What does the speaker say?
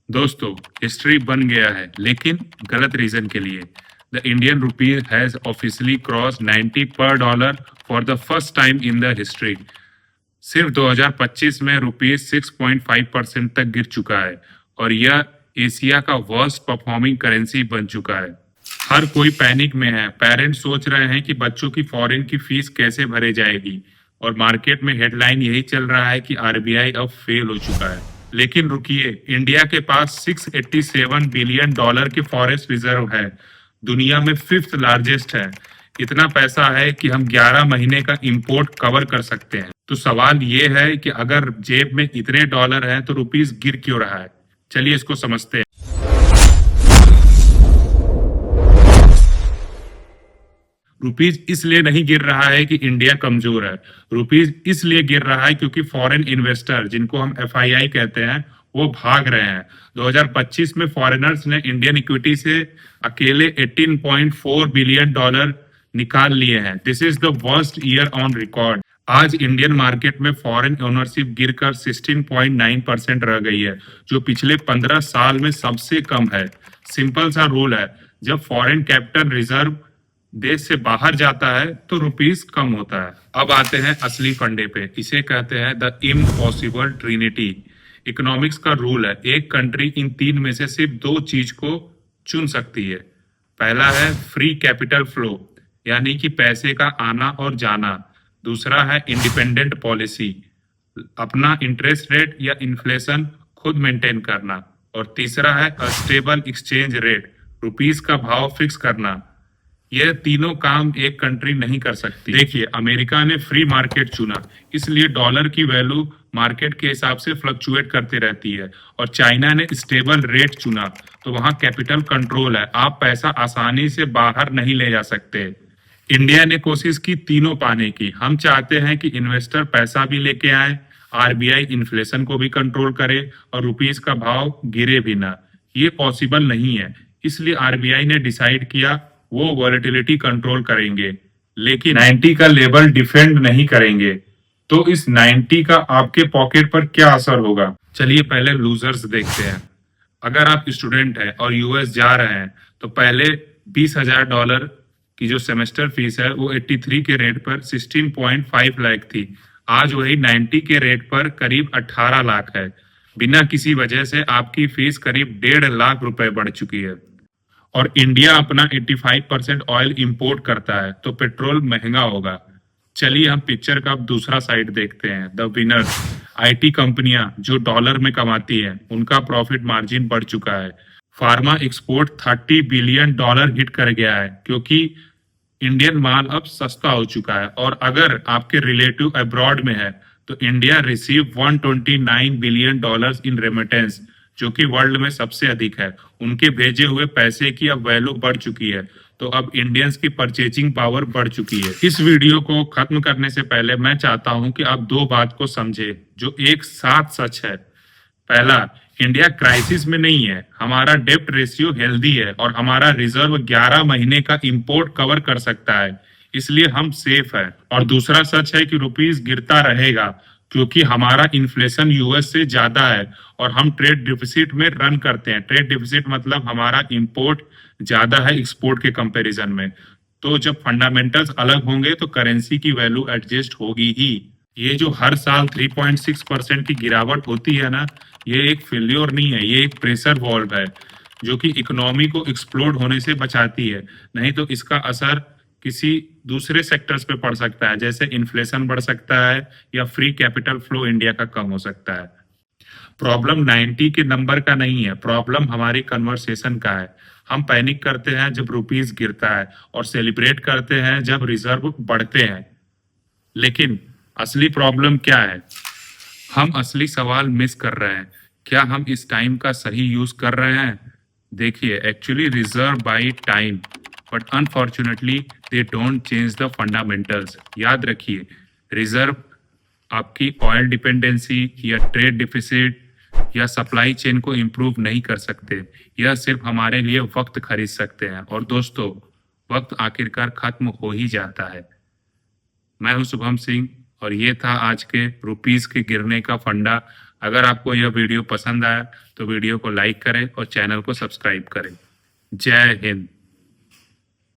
दोस्तों, हिस्ट्री बन गया है लेकिन गलत रीजन के लिए। The Indian rupee has officially cross 90 पर dollar for the first time in the history. सिर्फ 2025 में रुपीज 6.5% तक गिर चुका है और यह एशिया का वर्स्ट परफॉर्मिंग करेंसी बन चुका है। हर कोई पैनिक में है। पेरेंट्स सोच रहे हैं कि बच्चों की फॉरेन की फीस कैसे भरे जाएगी और मार्केट में हेडलाइन यही चल रहा है कि आरबीआई अब फेल हो चुका है। लेकिन रुकिए, इंडिया के पास 687 बिलियन डॉलर के फॉरेन रिजर्व है, दुनिया में फिफ्थ लार्जेस्ट है। इतना पैसा है कि हम 11 महीने का इंपोर्ट कवर कर सकते हैं। तो सवाल ये है कि अगर जेब में इतने डॉलर हैं तो रुपीस गिर क्यों रहा है? चलिए इसको समझते हैं। रुपीज इसलिए नहीं गिर रहा है कि इंडिया कमजोर है। रुपीज इसलिए गिर रहा है क्योंकि फॉरेन इन्वेस्टर, जिनको हम एफआईआई कहते हैं, वो भाग रहे हैं। 2025 में फॉरेनर्स ने इंडियन इक्विटी से अकेले 18.4 बिलियन डॉलर निकाल लिए हैं। This is the worst year on record. आज इंडियन मार्केट में फॉरेन ओनरशिप गिरकर 16.9% रह गई है, जो पिछले 15 साल में सबसे कम है। सिंपल सा रूल है, जब फॉरेन कैपिटल रिजर्व देश से बाहर जाता है तो रुपीस कम होता है। अब आते हैं असली फंडे पे। इसे कहते हैं द इम्पॉसिबल ट्रिनिटी। इकोनॉमिक्स का रूल है, एक कंट्री इन तीन में से सिर्फ दो चीज को चुन सकती है। पहला है फ्री कैपिटल फ्लो, यानी कि पैसे का आना और जाना। दूसरा है इंडिपेंडेंट पॉलिसी, अपना इंटरेस्ट रेट या इन्फ्लेशन खुद मेंटेन करना। और तीसरा है स्टेबल एक्सचेंज रेट, रुपीस का भाव फिक्स करना। ये तीनों काम एक कंट्री नहीं कर सकती। देखिए, अमेरिका ने फ्री मार्केट चुना, इसलिए डॉलर की वैल्यू मार्केट के हिसाब से फ्लक्चुएट करती रहती है। और चाइना ने स्टेबल रेट चुना, तो वहां कैपिटल कंट्रोल है, आप पैसा आसानी से बाहर नहीं ले जा सकते। इंडिया ने कोशिश की तीनों पाने की। हम चाहते हैं कि इन्वेस्टर पैसा भी लेके आए, आरबीआई इन्फ्लेशन को भी कंट्रोल करे और रुपीस का भाव गिरे भी ना। ये पॉसिबल नहीं है, इसलिए आरबीआई ने डिसाइड किया वो वॉलेटिलिटी कंट्रोल करेंगे, लेकिन 90 का लेवल डिफेंड नहीं करेंगे। तो इस 90 का आपके पॉकेट पर क्या असर होगा? चलिए पहले लूजर्स देखते हैं। अगर आप स्टूडेंट हैं और यूएस जा रहे हैं तो पहले $20,000 की जो सेमेस्टर फीस है वो 83 के रेट पर 16.5 लाख थी। आज वही 90 के रेट पर करीब 18 लाख है। बिना किसी वजह से आपकी फीस करीब 1.5 लाख रुपए बढ़ चुकी है। और इंडिया अपना 85% ऑयल इंपोर्ट करता है, तो पेट्रोल महंगा होगा। चलिए हम पिक्चर का अब दूसरा साइड देखते हैं, द विनर्स। आईटी कंपनियां जो डॉलर में कमाती हैं, उनका प्रॉफिट मार्जिन बढ़ चुका है। Pharma export 30 billion dollar hit कर गया है, क्योंकि इंडियन माल अब सस्ता हो चुका है। और अगर आपके रिलेटिव अब्रॉड में है तो India receive 129 billion dollar in remittance, जो कि वर्ल्ड में सबसे अधिक है। उनके भेजे हुए पैसे की अब वैल्यू बढ़ चुकी है, तो अब इंडियंस की परचेजिंग पावर बढ़ चुकी है। इस वीडियो को खत्म करने से पहले मैं चाहता हूं कि आप दो बात को समझे जो एक साथ सच है। पहला, इंडिया क्राइसिस में नहीं है, हमारा डेप्ट रेशियो हेल्दी है और हमारा रिजर्व 11 महीने का इंपोर्ट कवर कर सकता है, इसलिए हम सेफ है। और दूसरा सच है कि रुपीस गिरता रहेगा, क्योंकि हमारा इन्फ्लेशन यूएस से ज्यादा है और हम ट्रेड डिफिसिट में रन करते हैं। ट्रेड डिफिसिट मतलब हमारा इंपोर्ट ज्यादा है एक्सपोर्ट के कंपैरिजन में। तो जब फंडामेंटल्स अलग होंगे तो करेंसी की वैल्यू एडजस्ट होगी ही। ये जो हर साल 3.6% की गिरावट होती है ना, ये एक फेल्योर नहीं है, ये एक प्रेशर वॉल्व है जो कि इकोनॉमी को एक्सप्लोड होने से बचाती है। नहीं तो इसका असर किसी दूसरे सेक्टर्स पे पड़ सकता है, जैसे इन्फ्लेशन बढ़ सकता है या फ्री कैपिटल फ्लो इंडिया का कम हो सकता है। प्रॉब्लम 90 के नंबर का नहीं है, प्रॉब्लम हमारी कन्वर्सेशन का है। हम पैनिक करते हैं जब रुपीस गिरता है और सेलिब्रेट करते हैं जब रिजर्व बढ़ते हैं। लेकिन असली प्रॉब्लम क्या है? हम असली सवाल मिस कर रहे हैं। क्या हम इस टाइम का सही यूज कर रहे हैं? देखिए, actually reserve by time, but unfortunately they don't change the fundamentals. याद रखिए, रिजर्व आपकी ऑयल डिपेंडेंसी या ट्रेड डिफिसिट या सप्लाई चेन को इम्प्रूव नहीं कर सकते। यह सिर्फ हमारे लिए वक्त खरीद सकते हैं, और दोस्तों, वक्त आखिरकार खत्म हो ही जाता है। मैं हूं शुभम सिंह और ये था आज के रुपीस के गिरने का फंडा। अगर आपको यह वीडियो पसंद आया तो वीडियो को लाइक करें और चैनल को सब्सक्राइब करें। जय हिंद।